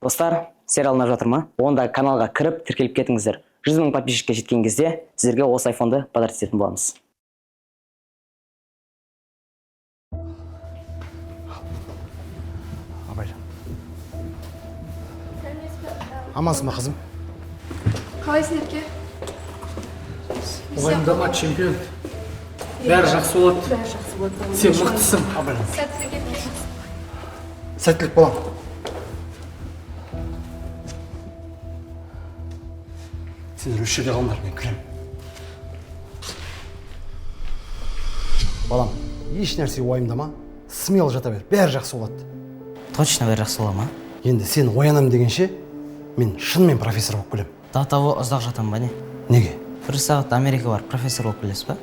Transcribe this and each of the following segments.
Достар, сериалына жатыр ма? Онда каналға кіріп, тіркеліп кетіңіздер. 100 000 подписчикке жеткен кезде сіздерге осы айфонды подарок ететін боламыз. Абайжан. Амансың ба қызым? Қалайсың Ерке? Уайымдама, чемпион. Бәрі жақсы болады. Бәрі жақсы болады. Сен мықтысың. Абайжан. Сәттілік ет. Сәттілік балам. Сендер үш жерде қалыңдар, мен кірем. Балам, еш нәрсе уайымдама, смело жата бер, бәрі жақсы болады. Точно бәрі жақсы бола ма? Енді сен оянам дегенше, мен шынымен профессор болып келем. Тау ұзақ жатам ба не? Неге? Бір сағат Америка бар, профессор болып келесіз ба?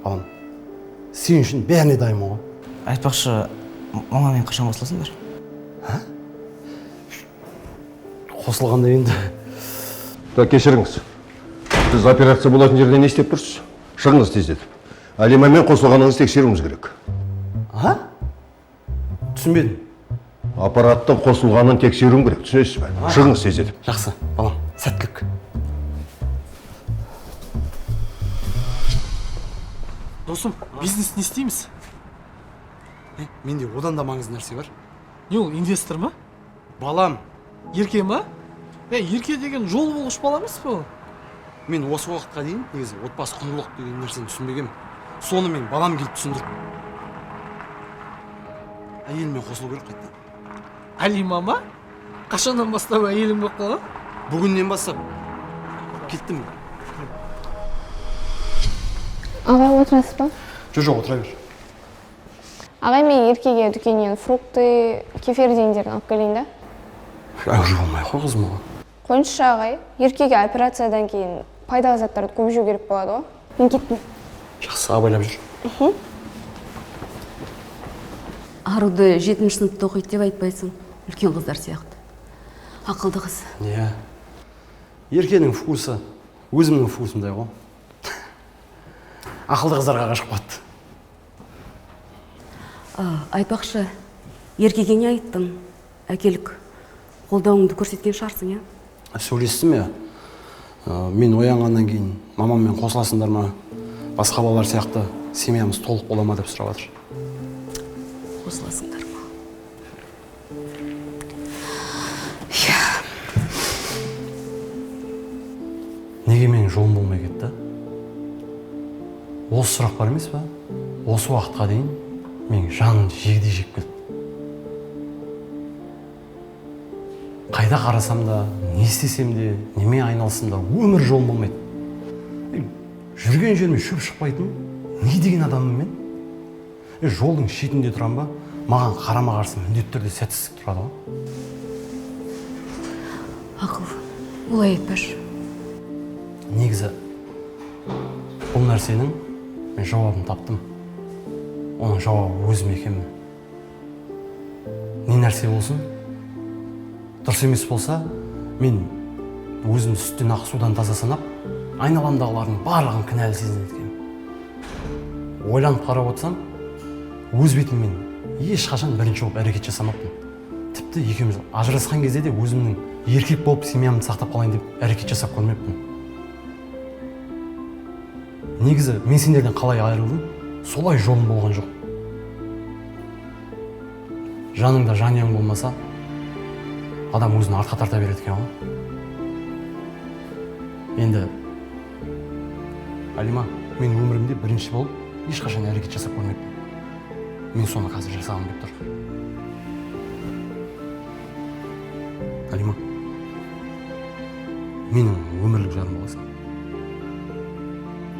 Балам, сен үшін бәріне дайынмын ғой. Айтпақшы, мамамен қашан қосыласыңдар? Қосылғанда енді. Так, кешіріңіз. Сіз операция болатын жерде не істеп тұрсыз? Шығыңыз тездетіп. Алимамен қосылғаныңызды тексеруіміз керек. Түсінбедім. Аппараттың қосылғанын тексеруім керек, түсінесіз бе? Шығыңыз тездетіп. Жақсы, балам, сәттілік. Досым, бизнес не істейміз? Менде одан да маңызды нәрсе бар. Не ол, инвестор ма? Балам, Ерке ма? Ерке деген жол болғыш бала емес пе ол? мен осы уақытқа дейін негізі отбасы құндылық деген нәрсені түсінбегем. Соны мен балам келіп түсіндірді. Әйелімен қосылу керек қайтты. Алима ма? Қашаннан бастап әйелің болып қалған? Бүгіннен бастап кеттім. Ағай отырасыз ба? Жоқ, отыра бер. Ағай, мен Еркеге дүкеннен фрукты, кефир дегендерін алып келейін да. Әуре болмай қой қызым оған. Қойыңызшы ағай, Еркеге операциядан кейін пайдалы заттарды көп жеу керек болады ғой. Мен кеттім. Жақсы, абайлап жүр. Аруды 7-ші сыныпта оқиды деп айтпайсың, үлкен қыздар сияқты. Ақылды қыз. Не? Еркенің вкусы, өзімнің вкусымдай ғой. Ақылды қыздарға ғашық болады. Айтпақшы, Еркеге не айттың? Әкелік қолдауыңды көрсеткен шығарсың, иә? Сөйлестім я. Мен оянғаннан кейін мамаммен қосыласыңдар ма? Басқа балалар сияқты семьямыз толық бола ма деп сұрап жатыр. Қосыласыңдар ма? Неге менің жолым болмай кетті? Осы сұрақ бар емес па? Осы уақытқа дейін менің жаным жегідей жеп келді. Қайда қарасам да, не істесем де, неме айналсам да өмір жолым болмайды. Жүрген жеріме шөп шықпайтын, не деген адамым мен? Жолдың шетінде тұрам ба, маған қарама қарсы міндетті түрде сәтсіздік тұрады ғой. Ақыл, олай айтпашы. Негізі, бұл нәрсенің мен жауабын таптым. Оның жауабы өзім екенмін. Не нәрсе болсын, дұрыс емес болса, мен өзімді сүттен ақ судан таза санап, айналамдағылардың барлығын кінәлі сезінеді екенмін. Ойланып қарап отырсам, өз бетіммен ешқашан бірінші болып әрекет жасамаппын. Тіпті екеуміз ажырасқан кезде де өзімнің еркек болып семьямды сақтап қалайын деп әрекет жасап көрмеппін. Негізі, мен сендерден қалай айырылдым, солай жолым болған жоқ. Жаныңда жанияң болмаса, адам өзін артқа тарта береді екен ғой. Енді, Алима, мен өмірімде бірінші болып ешқашан әрекет жасап көрмеппін. Мен соны қазір жасағым деп тұр. Алима, менің өмірлік жарым боласың.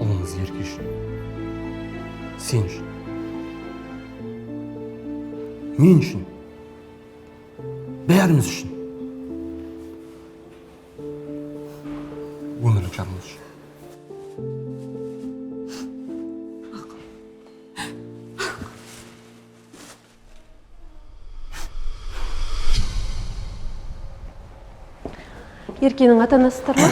Ұлыңыз Ерке үшін, сен үшін, мен үшін, бәріміз үшін, өмірлік жарымыз үшін. Еркенің ата-анасыздар ма?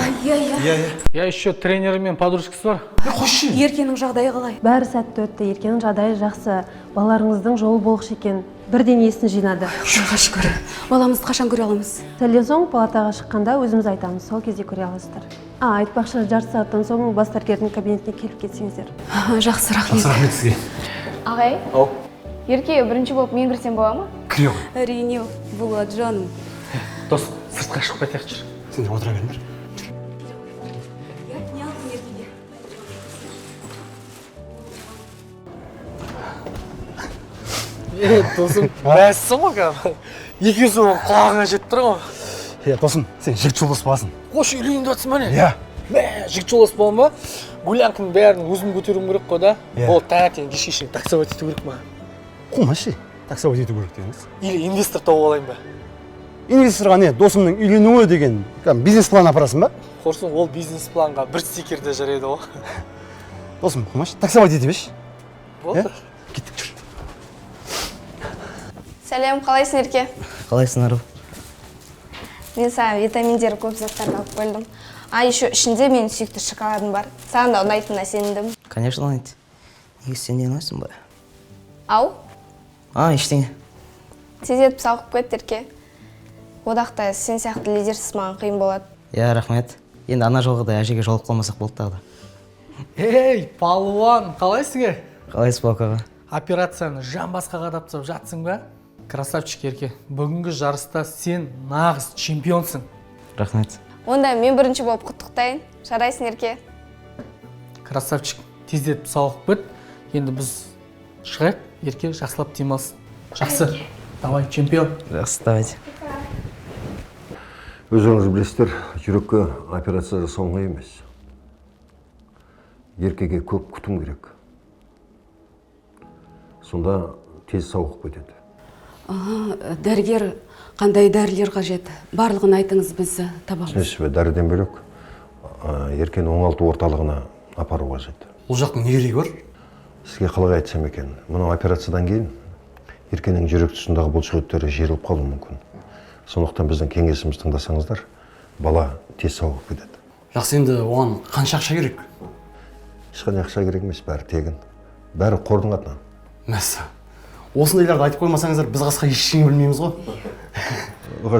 Я еще тренері мен подружкасы бар. Еркенің жағдайы қалай? Бәрі сәтті өтті. Еркенің жағдайы жақсы. Балаларыңыздың жолы болғыш екен. Бірден есін жинады. Құдайға шүкір. Баламызды қашан көре аламыз? Сәлден соң палатаға шыққанда өзіміз айтамыз. Сол кезде көре аласыздар. Айтпақшы, жарты сағаттан соң бас дәрігердің кабинетіне келіп кетсеңіздер. Жақсы, рахмет. рахмет сізге. Ағай, еркеге бірінші болып мен кірсем бола ма? Кіре ғой. Әрине, болады жаным. Дос, сыртқа шығып кетейікші. Сендер отыра беріңдер. Досым, мәссің ғой кәм. Екеуісі құлағыңа жетіп тұр ғой. Досым, сен жігіт жолдас боласың. Қош үйленіп жатсың ба не? Иә. Жігіт жолдас болам ба? Гулянканың бәрін өзім көтеруім керек қой да. Ол таңертең кешке шейін таксовать ету керек ма? Қумашы, таксовать ету керек дегеніңіз. Или инвестор тауып алайын ба? Инвесторға не, досымның үйленуі деген бизнес план апарасың ба? Қорсын, ол бизнес планға бір стикерде жарайды ғой. Досым, қумашы, таксовать ете беш. Болды. Кеттік, жүр. Сәлем, қалайсың ерке? Қалайсың, Ару? Мен саған витаминдер көп заттарды алып қойдым. Еще ішінде менің сүйікті шоколадым бар. Саған да ұнайтынына сендім. Конечно, ұнайды. Неге сен не ұнайсың ба? Ау, Ештеңе. тездетіп салқып кет ерке. Одақта сен сияқты лидерсіз маған қиын болады. Иә, рахмет. Енді ана жолғы да әжеге жолып қалмасақ болды тағы да. Ей, палуан, қалайсың? Қалайсыз, Бақаға? Операцияны жан басқаға дапсап жатсың ба? Красавчик ерке, бүгінгі жарыста сен нағыз чемпионсың. Рахмет. Онда мен бірінші болып құттықтайын. Жарайсың ерке. Красавчик, тездетіп салқып біт. Енді біз шығайық, ерке жақсылап демалсын. Жақсы, давай, чемпион. Жақсы, давайте. Өзіңіз білесіздер, жүрекке операция жасау оңай емес. Еркеге көп күтім керек. Сонда тез сауығып кетеді. Дәрігер қандай дәрілер қажет? Барлығын айтыңыз, біз табамыз. Түсінесіз, дәріден бөлек еркені оңалту орталығына апару қажет. Ол жақтың не керегі бар? Сізге қалай айтсам екен, мына операциядан кейін еркенің жүрек тұсындағы бұлшықеттері жиырылып қалуы мүмкін. Сондықтан біздің кеңесімізді тыңдасаңыздар, бала тез сауығып кетеді. Жақсы, енді оған қанша ақша керек? Ешқандай ақша керек емес, бәрі тегін. Бәрі қордың атынан. Мәссі. Осындайларды айтып қоймасаңыздар, біз қасқа ештеңе білмейміз ғой.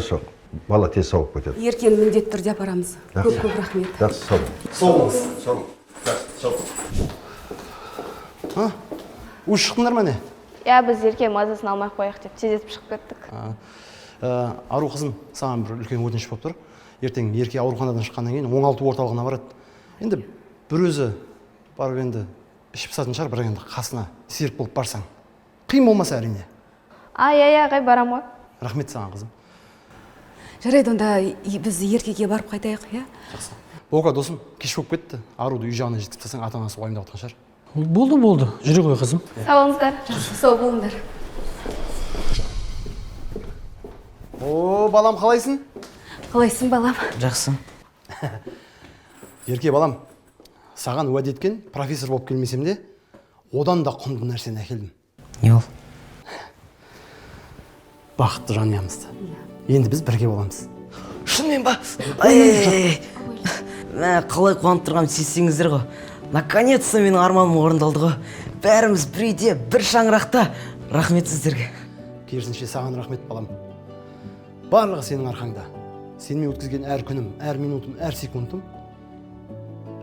Жоқ, бала тез сауығып кетеді. Еркені міндетті түрде апарамыз. Көп рахмет. Жақсы, сау бол. Сау болыңыз. Сау бол. Сау бол. Өз шықтыңдар ма не? Я, біз ерке мазасын алмай қояқ деп тездетіп шығып кеттік. Ару қызым, саған бір үлкен өтініш болып тұр. Ертең ерке ауруханадан шыққаннан кейін оңалту орталығына барады. Енді бір өзі барып енді ішіп пысатын шығар, бірақ енді қасына серік болып барсаң. Қиын болмаса әрине. Ағай, барам ғой. Рахмет саған қызым. Жарайды, онда біз еркеге барып қайтайық, иә? Жақсы. Боқа досым, кеш болып кетті. Аруды үй жағына жеткізіп тастасаң, ата-анасы уайымдап отқан шығар. Болды, жүре ғой қызым. Сау болыңыздар. Сау болыңдар. Балам, қалайсың? Қалайсың, балам? Жақсы. Ерке балам, саған уәде еткен профессор болып келмесем де, одан да құнды нәрсені әкелдім. Не ол? Бақытты жанұямызды. Енді біз бірге боламыз. Шынымен ба? Қалай қуанып тұрғанымды сезсеңіздер ғой. Наконец-то менің арманым орындалды ғой. Бәріміз бір үйде, бір шаңырақта. Рахмет сіздерге. Керісінше саған рахмет балам. Барлығы сенің арқаңда. Сенімен өткізген әр күнім, әр минутым, әр секундым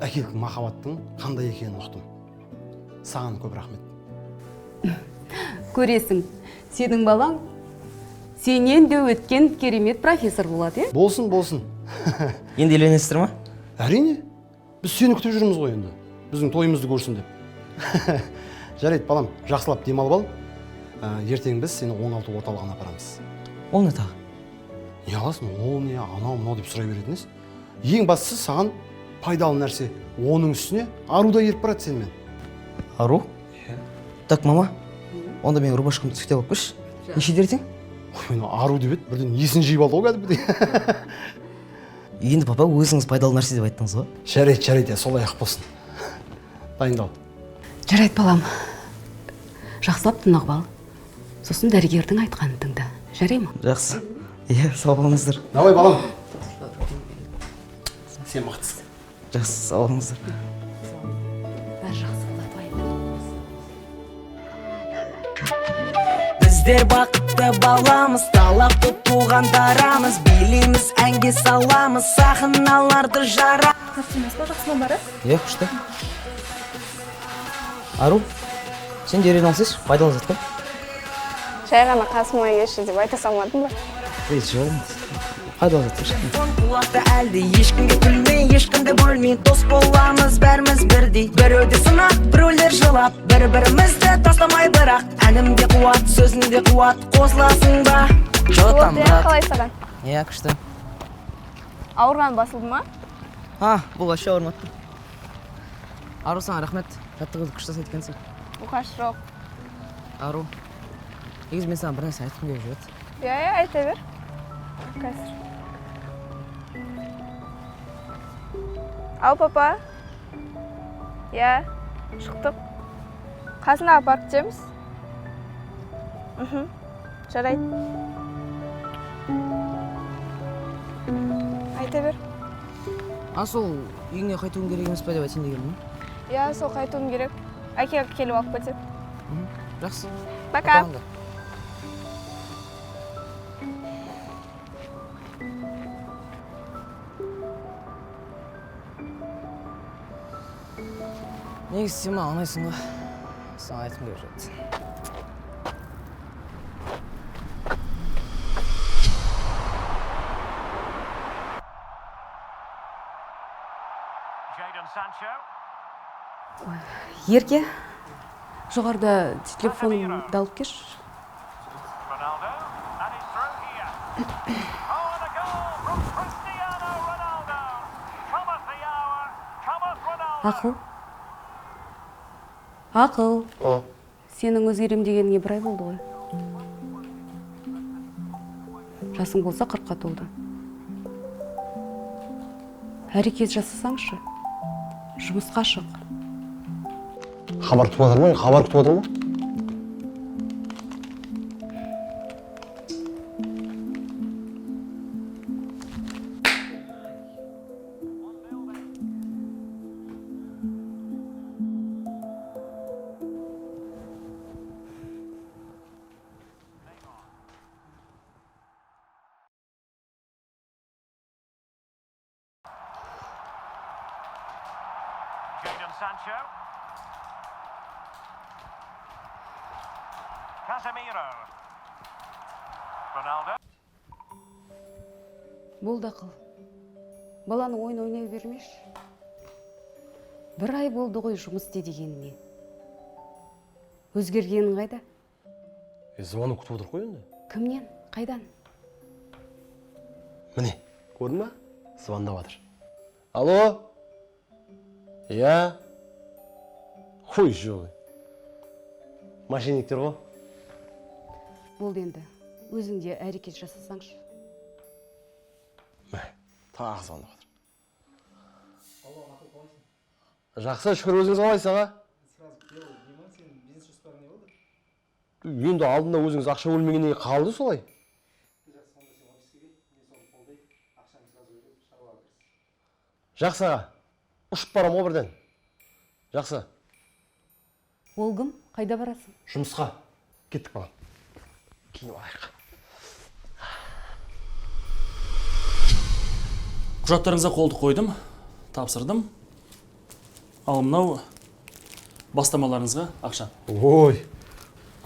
әкелік махаббаттың қандай екенін ұқтым. Саған көп рахмет. Көресің, сенің балаң сенен де өткен керемет профессор болады, е? Болсын. Енді үйленесіздер ма? Әрине. Біз сені күтіп жүрміз ғой енді. Біздің тойымызды көрсін деп. Жарайды балам, жақсылап демалып ал. Ертең біз сені оңалту орталығына апарамыз. Ол не тағы? Не аласың? Ол не, анау деп сұрай беретініз. Ең бастысы саған пайдалы нәрсе. Оның үстіне Ару да еріп барады сенімен. Ару? Так, мама, онда мен рубашкамды түктеп алып қойшы. Неше дертең? Ару деп еді, бірден есін жиып алды ғой кәдімгідей. Енді папа өзіңіз пайдалы нәрсе деп айттыңыз ғой. Жарайды, солай ақ болсын. Дайындал. Жарайды, балам. Жақсылап тынығып ал. Сосын дәрігердің айтқанын тыңда. Жарай ма? Жақсы. Иә, сау болыңыздар. Давай балам. сен мықтысың. Жақсы, сау болыңыздар. бәрі жақсы болады Біздер бақытты баламыз, талап тұт туғандарамыз, билейміз, әнге саламыз, сахналарды жара. Иә, күшті. Ару, сен де үйрен алсайшы, пайдалы зат қой. жай ғана қасыма келші деп айта салмадым ба? Пайдалы зат қойшы. Құлақты әлде ешкімге күлмей, ешкімді бөлмей, дос боламыз бәріміз бірдей. Біреуді сынап, біреулер жылап, бір-бірімізді тастамай бірақ. Әнімде қуат, сөзінде қуат, қосыласың ба? Жотам, Вот, брат. қалай саған? Иә, күшті. Ауырған басылды ма? Бұл вообще ауырмады. Ару, саған рахмет. Жаттығуды күшті жасайды екенсің. Мұқаш жоқ. Ару, негізі мен саған бір нәрсе айтқым келіп жүреді. Иә, айта бер. Қазір. Ау, папа. Иә, шықтық. Қасына апарып жеміз. Жарайды. Айта бер. Сол үйіңе қайтуың керек емес па деп айтайын дегенмін. Иә, сол қайтуым керек. Әке келіп алып кетеді. Жақсы. Пока. Негізі сен маған ұнайсың ғой. Саған айтқым келіп жүреді. Ерке, жоғарыда телефонымды алып келші. Ақыл. Сенің өзгерем дегеніңе бір ай болды ғой. Жасың болса 40-қа толды. Әрекет жасасаңшы. Жұмысқа шық. Хабар күтіп отыр ма? Хабар күтіп отыр ма? Jadon Sancho. Casemiro. Ronaldo. Болды ақыл. Баланы ойын ойнай бермеш. Бір ай болды ғой жұмыс істе дегеніне. Өзгергенің қайда? Звонок күтіп отыр ғой енді. Кімнен? Қайдан? Міне, көрдің ба? Звондап жатыр. Алло? Иә? Қой жоқ. Мошенниктер ғой. Болды енді. Өзіңде әрекет жасасаңшы. Тағы звондап жатыр. Жақсы, шүкір, өзіңіз қалайсыз аға? Енді алдында өзіңіз ақша бөлмегеннен кейін қалды солай? Жақсы аға, ұшып барам ғой бірден. Жақсы. Ол кім? Қайда барасың? Жұмысқа. Кеттік балам. Кейін алайық. Құжаттарыңызға қолды қойдым, тапсырдым. Ал мынау бастамаларыңызға ақша. Ой,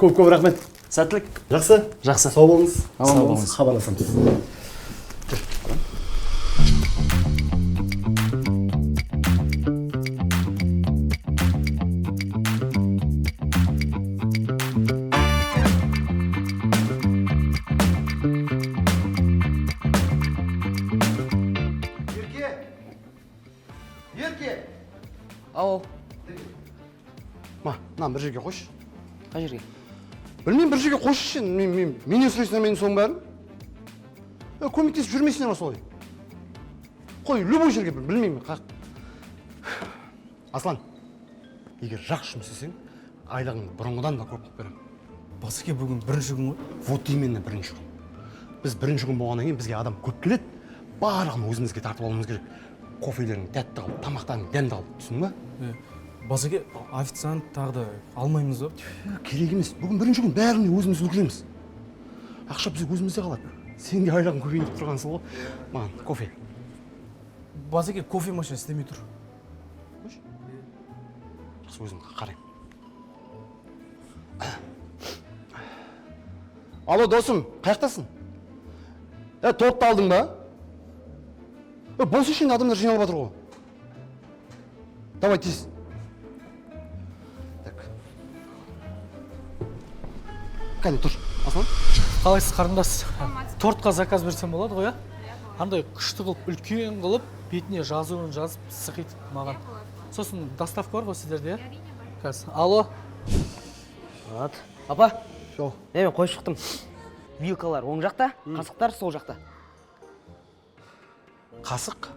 көп рахмет. Сәттілік. Жақсы. Жақсы. Сау болыңыз. Сау болыңыз. Хабарласамыз. Ерке! Ау, Мынаны бір жерге қойшы. қай жерге? Білмеймін, бір жерге қойшы. Менен сұрайсыңдар менің соның бәрін. Көмектесіп жүрмейсіңдер ма солай? Қой, любой жерге, білмеймін. Аслан, егер жақсы жұмыс істесең, айлығыңды бұрынғыдан да көп қылып беремін. Басеке, бүгін бірінші күн ғой. Вот именно бірінші күн. Біз бірінші күн болғаннан кейін бізге адам көп келеді. Барлығын өзімізге тартып алуымыз керек. кофелерің тәтті қалып тамақтарың дәмді қалып, түсіндің ба? Базеке, официант тағы да алмаймыз ба? Керек емес, бүгін бірінші күн бәріне өзіміз үлгереміз. Ақша бізге өзімізде қалады. Сен де айлығың көбейін деп тұрғансың ғой. Маған кофе. Базеке, кофе машина істемей тұр. Жақсы, өзім қараймын. Алло, досым, қаяқтасың? Тортты алдың ба? Бос үшін адамдар жиналып жатыр ғой. Давай, тез. Так. Кәне, тұр. Аслан? Қалайсыз қарындас? Тортқа заказ берсем болады ғой, андай күшті қылып, үлкен қылып, бетіне жазуын жазып, сықитып маған. Сосын доставка бар ғой сіздерде, Қазір. Алло. Апа, Шо? мен қойып шықтым. Вилкалар оң жақта, қасықтар сол жақта. Қасық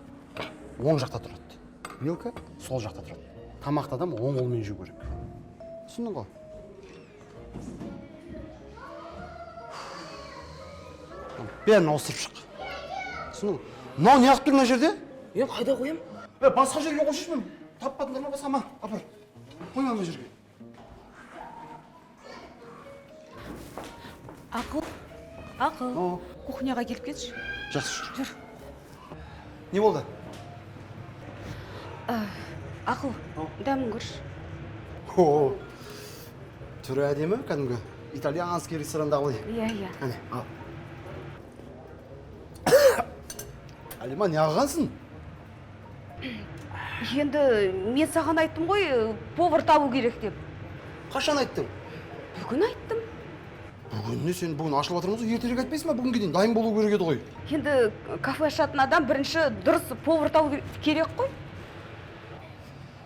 оң жақта тұрады. Вилка сол жақта тұрады. Тамақты адам оң қолмен жеу керек. Түсіндің ғой? Бәрін ауыстырып шық. Түсіндің ғой? Мынау не ақ тұр мына жерде? Мен қайда қоям? Басқа жерге қойшы мен. Таппадыңдар ма басқа ма? Апар. Қойма мына жерге. Ақыл, кухняға келіп кетші. Жақсы жүр. Не болды? Ақыл, дәмін көрші. О, түрі әдемі, кәдімгі итальянский ресторандағы. Иә. Әне, ал. Алима, не ағансың? Енді мен саған айттым ғой, повар табу керек деп. Қашан айттың? Бүгін айттым. Бүгін не, сен бүгін ашылып жатырмыз, ертерек айтпайсың ба? Бүгінге дейін дайын болу керек еді ғой. Енді кафе ашатын адам бірінші дұрыс повар табу керек қой.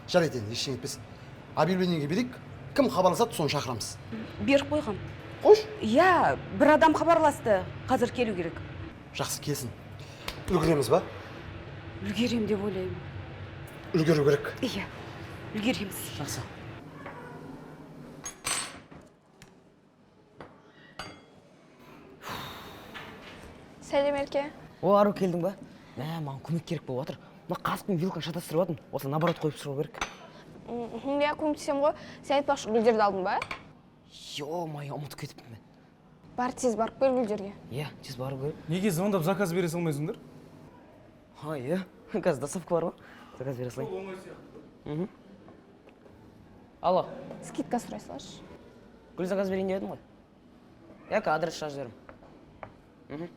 Жарайды, ештеңе етпес. Объявлениеге берейік, кім хабарласады, соны шақырамыз. Беріп қойғам. Қош? Иә, бір адам хабарласты, қазір келу керек. Жақсы, келсін. Үлгіреміз ба? Үлгерем деп ойлаймын. Үлгеру керек. Иә, үлгереміз. Жақсы. Сәлем Ерке. Ару келдің ба? Маған көмек керек болып жатыр. Мына қасық пен вилканы шатастырып жатырмын. Осыны наоборот қойып шығу керек. Иә, көмектесем ғой. Сен айтпақшы гүлдерді алдың ба? Ё-мое, ұмытып кетіппін мен. Бар, тез барып кел гүлдерге. Иә, тез бару керек. Неге звондап заказ бере салмайсыңдар? Иә, қазір доставка бар ғой. Заказ бере салайын. Алло, Скидка сұрай салшы. гүл заказ берейін деп едім ғой. Яка, адрес жазып жіберем.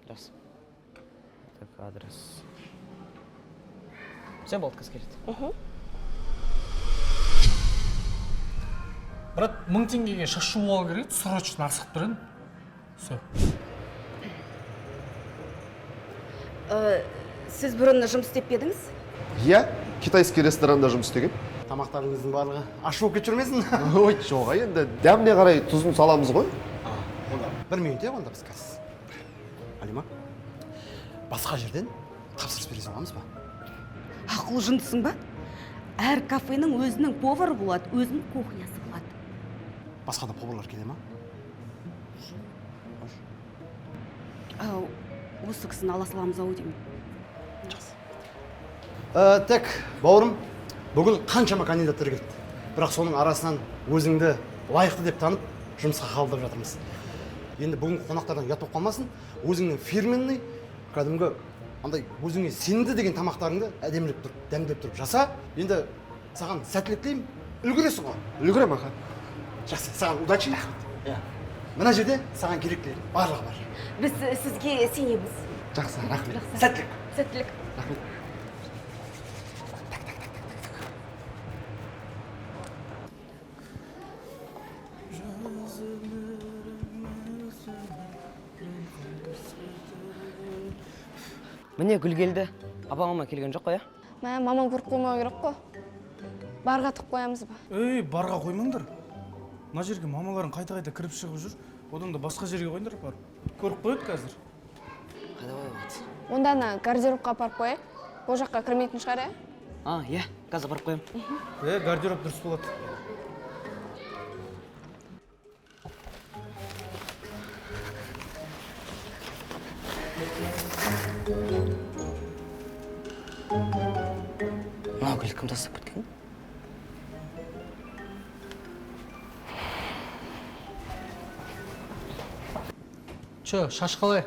Жақсы. Так, адрес. Все болды, қазір келеді. Брат, 1000 теңгеге шаш жуу алу керек, срочно асығып тұр едім. Все. Сіз бұрын жұмыс істеп пе едіңіз? Иә, китайский ресторанда жұмыс істеген. Тамақтарыңыздың барлығы аш болып кетіп жүрмесін? Ой, жоқ, енді дәміне қарай тұзын саламыз ғой. Онда 1 минут онда біз қазір. Алима, басқа жерден тапсырыс бере саламыз ба? Ақыл жындысың ба? Әр кафенің өзінің повары болады, өзінің кухнясы болады. Басқа да поварлар келе ма? Осы кісіні ала саламыз ау деймін. Так, бауырым, бүгін қаншама кандидаттар келді. Бірақ соның арасынан өзіңді лайықты деп танып, жұмысқа қабылдап жатырмыз. Енді бүгін қонақтардан ұят болып қалмасын, өзіңнің фирменный, кәдімгі андай өзіңе сенімді деген тамақтарыңды әдемілеп тұрып, дәмдеп тұрып жаса. Енді саған сәттілік тілеймін, үлгересің ғой. Үлгірем, аха. Жақсы, саған удачи. Мына жерде саған керектілер барлығы бар. Біз сізге сенеміз. Жақсы, рахмет. Сәттілік. Сәттілік. Рахмет. Міне гүл келді. Апа-мама келген жоқ қой, Мамам көріп қоймау керек қой. Барға тық қоямыз ба? Барға қоймаңдар. Мына жерге мамаларың қайта-қайта кіріп шығып жүр. Одан да басқа жерге қойыңдар, бар. Көріп қояды қазір. Қайда қойып? Онда ана гардеробқа апарып қояйық. Бұл жаққа кірмейтін шығар, Иә, қазір барып қоям. Гардероб дұрыс болады. гүл кім тастап кеткен? Чо, шаш қалай?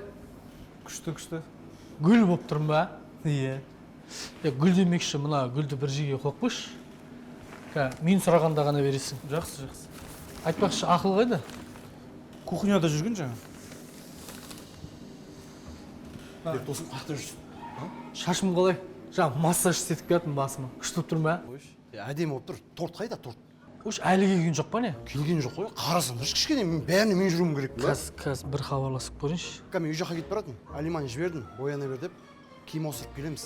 күшті Гүл болып тұрмын ба? иә Гүл демекші, мына гүлді бір жерге қойып қойшы. Мен сұрағанда ғана бересің. жақсы Айтпақшы, ақыл қайда? кухняда жүрген жаңа досым қақта жүрсің? Шашым қалай? Жаңа массаж істетіп келатым басыма. Күшті болып тұрмын ба? Әдемі болып тұр. Торт қайда, торт? Ош, әлі келген жоқ па не? Келген жоқ қой. Қарасын, кішкене бәріне мен жүруім керек па? Қазір бір хабарласып көрейінші. Мен үй жаққа кетіп баратын. Алиман жібердім, бояна бер деп, киім ауыстырып келеміз.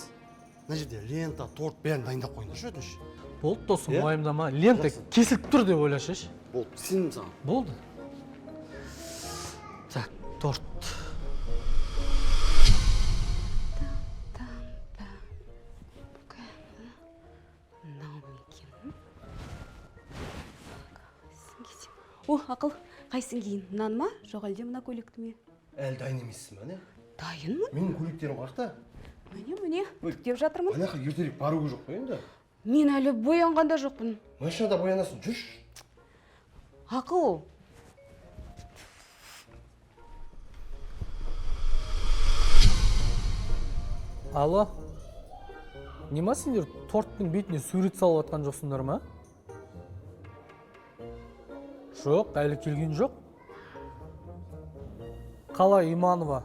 Мына жерде лента, торт бәрін дайындап қойыңдаршы өтініш. Болды досым, уайымдама. Лента кесіліп тұр деп ойлашыш. Болды, сенім саған. Болды. Так, торт. О, ақыл, қайсың кейін? Мынаны ма? Жоқ әлде мына көйлекті ме? Әлі дайын емессің ба, не? Дайынмын? Менің көйлектерім қақта. Міне, күтіп жатырмын. Анақа ертерек баруы жоқ қой енді. Мен әлі боянғанда жоқпын. Машинада боянасың, жүрш. Ақыл. Алло. Нема сендер торттың бетіне сурет салып атқан жоқсыңдар ма? Жоқ, әлі келген жоқ. Қалай Иманова?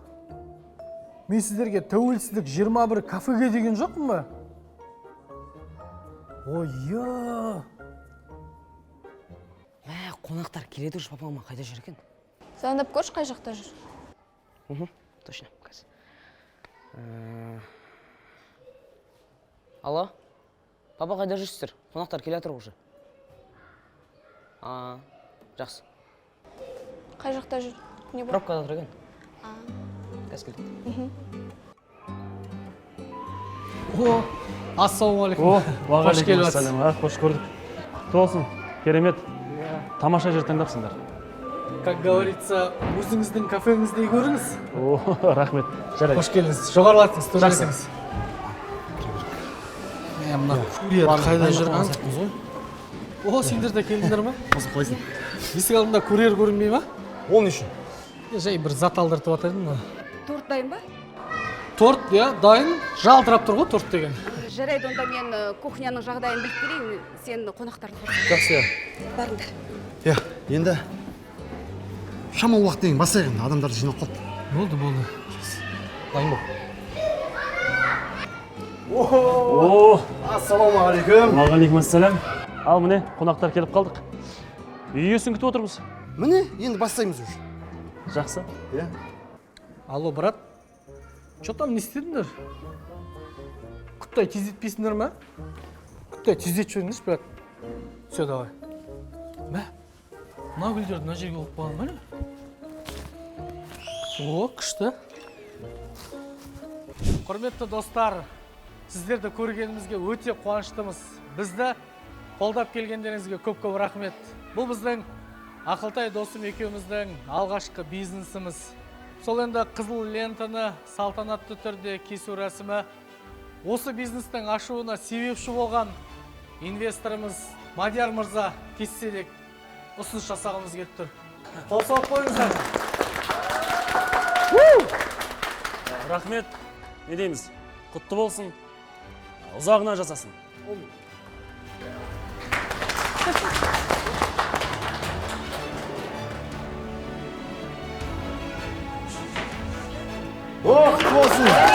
Мен сіздерге тәуелсіздік 21 кафеге деген жоқпын ба? Ой-я! Қонақтар келеді үш папама қайда жүр екен? Звондап көрші қай жақта жүр? Точно, қазір. Алло, папа қайда жүрсіздер? Қонақтар келе жатыр уже. Жақсы. Қай жақта жүр? Не болды? Пробкада тұр екен. Қазір келеді. О, ассалаумағалейкум. Қош келіпсіз. Қош көрдік. Құтты болсын. Керемет. Тамаша жер таңдапсыңдар. Как говорится, өзіңіздің кафеңіздей көріңіз. О, рахмет. Жарайды. Қош келіңіз. Жоғарылатыңыз, төрлесіңіз. Мына курьер қайда жүрген? О, сендер де келдіңдер ма? Қосып қойсын. Есік алдында курьер көрінбей ма? Ол не үшін? Жай бір зат алдыртып атайдым. Торт дайын ба? Торт, дайын. Жалтырап тұр ғой торт деген. Жарайды, онда мен кухняның жағдайын біліп келейін, сен қонақтарды қорсын. Жақсы. Барыңдар. Енді шамал уақыт деген басайын, адамдарды жинап қалды. Болды. Дайын бол. О, ассалаумағалейкум. Уағалейкум ассалам. Ал міне, қонақтар келіп қалдық. Үй иесін күтіп отырмыз. Міне, енді бастаймыз уже. Жақсы. Алло, брат. Что там не істедіңдер? Құттай тездетпейсіңдер ма? Құттай тездетіп жүріңдерші, брат. Все, давай. Мына гүлдерді мына жерге қойып қойған ба не? О, күшті. Құрметті достар, сіздерді көргенімізге өте қуаныштымыз. Бізді қолдап келгендеріңізге көп-көп рахмет. Бұл біздің Ақылтай досым екеуміздің алғашқы бизнесіміз. Сол енді қызыл лентаны салтанатты түрде кесу рәсімі осы бизнестің ашуына себепші болған инвесторымыз Мадияр мырза кессе де ұсыныс жасағымыз келіп тұр. Қол соғып қойыңыздар. Рахмет. Не дейміз? Құтты болсын. Ұзағына жасасын. Құтты болсын.